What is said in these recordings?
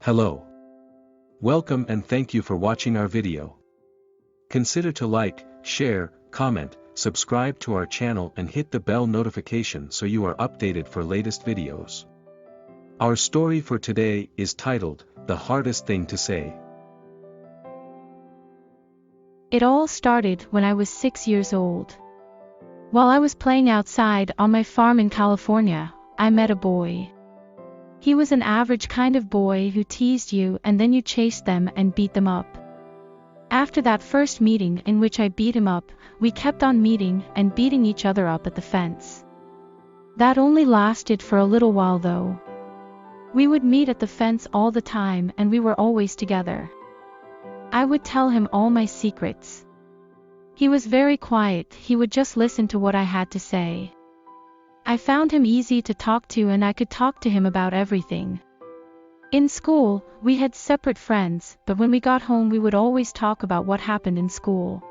Hello. Welcome and thank you for watching our video. Consider to like, share, comment, subscribe to our channel and hit the bell notification so you are updated for latest videos. Our story for today is titled, The Hardest Thing to Say. It all started when I was 6 years old. While I was playing outside on my farm in California, I met a boy. He was an average kind of boy who teased you and then you chased them and beat them up. After that first meeting in which I beat him up, we kept on meeting and beating each other up at the fence. That only lasted for a little while though. We would meet at the fence all the time and we were always together. I would tell him all my secrets. He was very quiet, he would just listen to what I had to say. I found him easy to talk to and I could talk to him about everything. In school, we had separate friends, but when we got home we would always talk about what happened in school.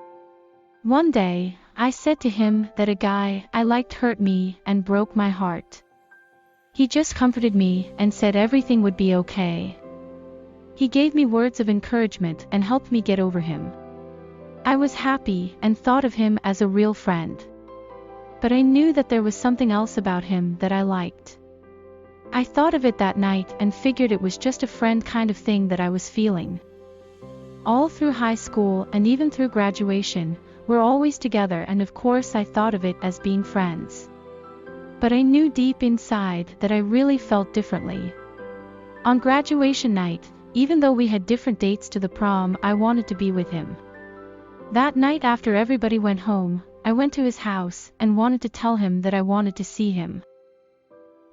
One day, I said to him that a guy I liked hurt me and broke my heart. He just comforted me and said everything would be okay. He gave me words of encouragement and helped me get over him. I was happy and thought of him as a real friend. But I knew that there was something else about him that I liked. I thought of it that night and figured it was just a friend kind of thing that I was feeling. All through high school and even through graduation, we're always together and of course I thought of it as being friends. But I knew deep inside that I really felt differently. On graduation night, even though we had different dates to the prom, I wanted to be with him. That night after everybody went home, I went to his house and wanted to tell him that I wanted to see him.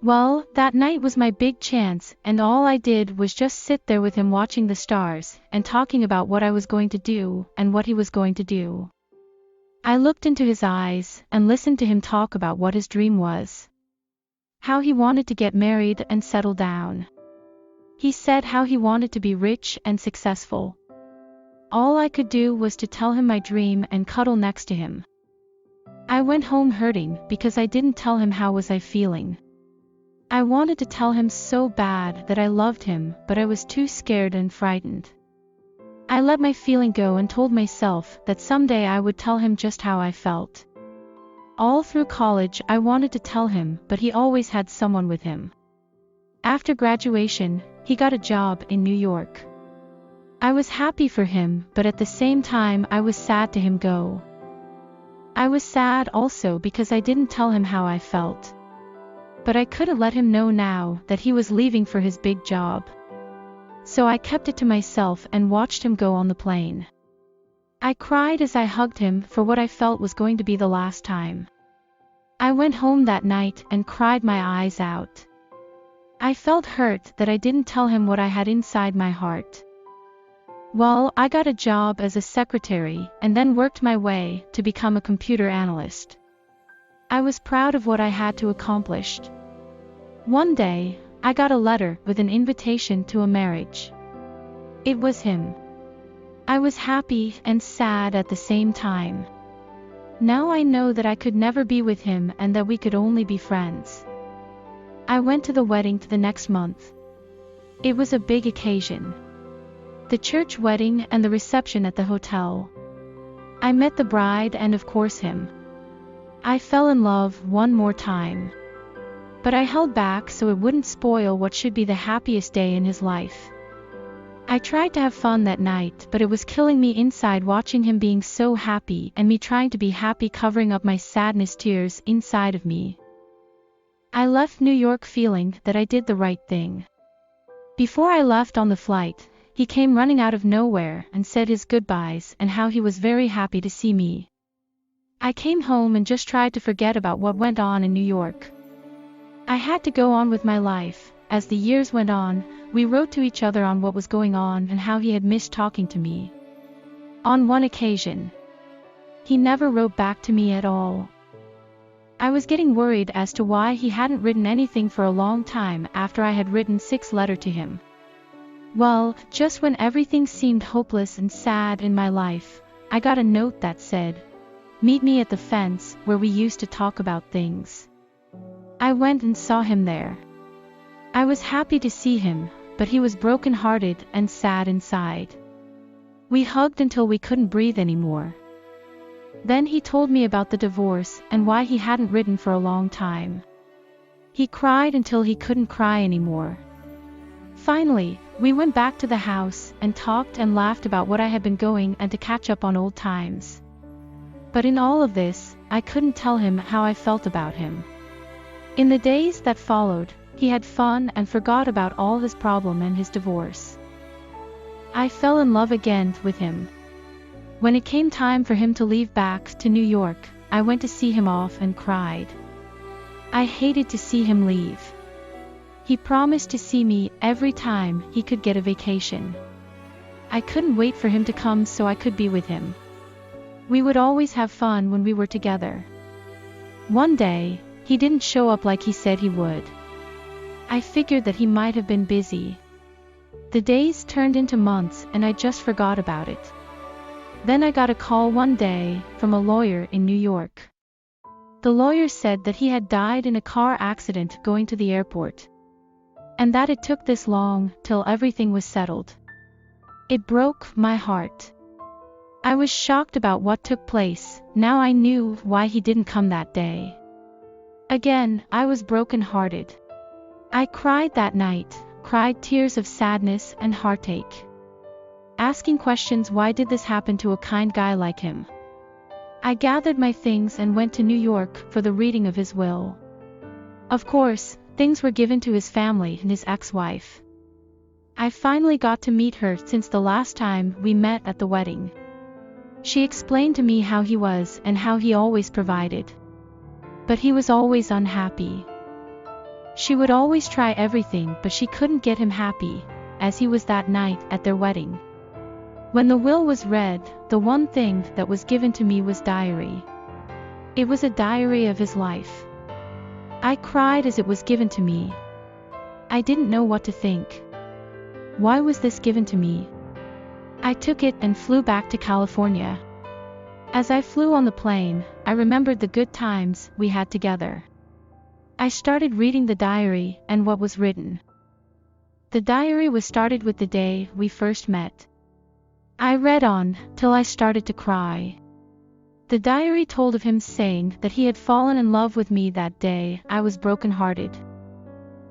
Well, that night was my big chance and all I did was just sit there with him watching the stars and talking about what I was going to do and what he was going to do. I looked into his eyes and listened to him talk about what his dream was. How he wanted to get married and settle down. He said how he wanted to be rich and successful. All I could do was to tell him my dream and cuddle next to him. I went home hurting because I didn't tell him how was I feeling. I wanted to tell him so bad that I loved him, but I was too scared and frightened. I let my feeling go and told myself that someday I would tell him just how I felt. All through college I wanted to tell him, but he always had someone with him. After graduation, he got a job in New York. I was happy for him, but at the same time I was sad to him go. I was sad also because I didn't tell him how I felt. But I couldn't let him know now that he was leaving for his big job. So I kept it to myself and watched him go on the plane. I cried as I hugged him for what I felt was going to be the last time. I went home that night and cried my eyes out. I felt hurt that I didn't tell him what I had inside my heart. Well, I got a job as a secretary and then worked my way to become a computer analyst. I was proud of what I had to accomplish. One day, I got a letter with an invitation to a marriage. It was him. I was happy and sad at the same time. Now I know that I could never be with him and that we could only be friends. I went to the wedding the next month. It was a big occasion. The church wedding and the reception at the hotel. I met the bride and of course him. I fell in love one more time. But I held back so it wouldn't spoil what should be the happiest day in his life. I tried to have fun that night, but it was killing me inside watching him being so happy and me trying to be happy covering up my sadness tears inside of me. I left New York feeling that I did the right thing. Before I left on the flight, he came running out of nowhere and said his goodbyes and how he was very happy to see me. I came home and just tried to forget about what went on in New York. I had to go on with my life. As the years went on, we wrote to each other on what was going on and how he had missed talking to me. On one occasion, he never wrote back to me at all. I was getting worried as to why he hadn't written anything for a long time after I had written 6 letters to him. Well, just when everything seemed hopeless and sad in my life, I got a note that said, "Meet me at the fence where we used to talk about things." I went and saw him there. I was happy to see him, but he was broken-hearted and sad inside. We hugged until we couldn't breathe anymore. Then he told me about the divorce and why he hadn't written for a long time. He cried until he couldn't cry anymore. Finally, we went back to the house and talked and laughed about what I had been going and to catch up on old times. But in all of this, I couldn't tell him how I felt about him. In the days that followed, he had fun and forgot about all his problem and his divorce. I fell in love again with him. When it came time for him to leave back to New York, I went to see him off and cried. I hated to see him leave. He promised to see me every time he could get a vacation. I couldn't wait for him to come so I could be with him. We would always have fun when we were together. One day, he didn't show up like he said he would. I figured that he might have been busy. The days turned into months and I just forgot about it. Then I got a call one day from a lawyer in New York. The lawyer said that he had died in a car accident going to the airport. And that it took this long till everything was settled. It broke my heart. I was shocked about what took place. Now I knew why he didn't come that day. Again, I was broken-hearted. I cried that night, cried tears of sadness and heartache. Asking questions, why did this happen to a kind guy like him? I gathered my things and went to New York for the reading of his will. Of course, things were given to his family and his ex-wife. I finally got to meet her since the last time we met at the wedding. She explained to me how he was and how he always provided. But he was always unhappy. She would always try everything, but she couldn't get him happy, as he was that night at their wedding. When the will was read, the one thing that was given to me was diary. It was a diary of his life. I cried as it was given to me. I didn't know what to think. Why was this given to me? I took it and flew back to California. As I flew on the plane, I remembered the good times we had together. I started reading the diary and what was written. The diary was started with the day we first met. I read on till I started to cry. The diary told of him saying that he had fallen in love with me that day. I was broken-hearted.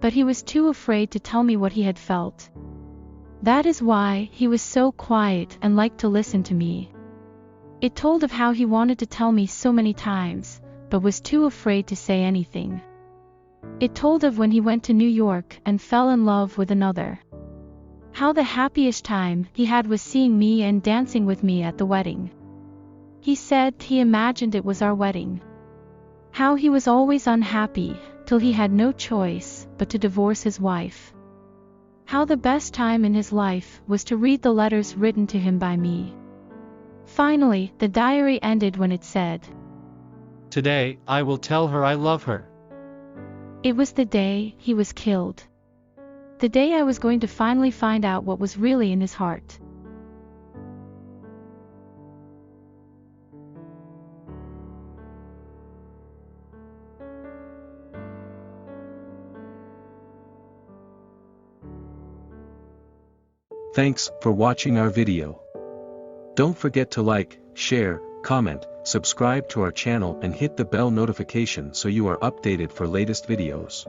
But he was too afraid to tell me what he had felt. That is why he was so quiet and liked to listen to me. It told of how he wanted to tell me so many times, but was too afraid to say anything. It told of when he went to New York and fell in love with another. How the happiest time he had was seeing me and dancing with me at the wedding. He said he imagined it was our wedding. How he was always unhappy, till he had no choice but to divorce his wife. How the best time in his life was to read the letters written to him by me. Finally, the diary ended when it said, "Today, I will tell her I love her." It was the day he was killed. The day I was going to finally find out what was really in his heart. Thanks for watching our video. Don't forget to like, share, comment, subscribe to our channel and hit the bell notification so you are updated for latest videos.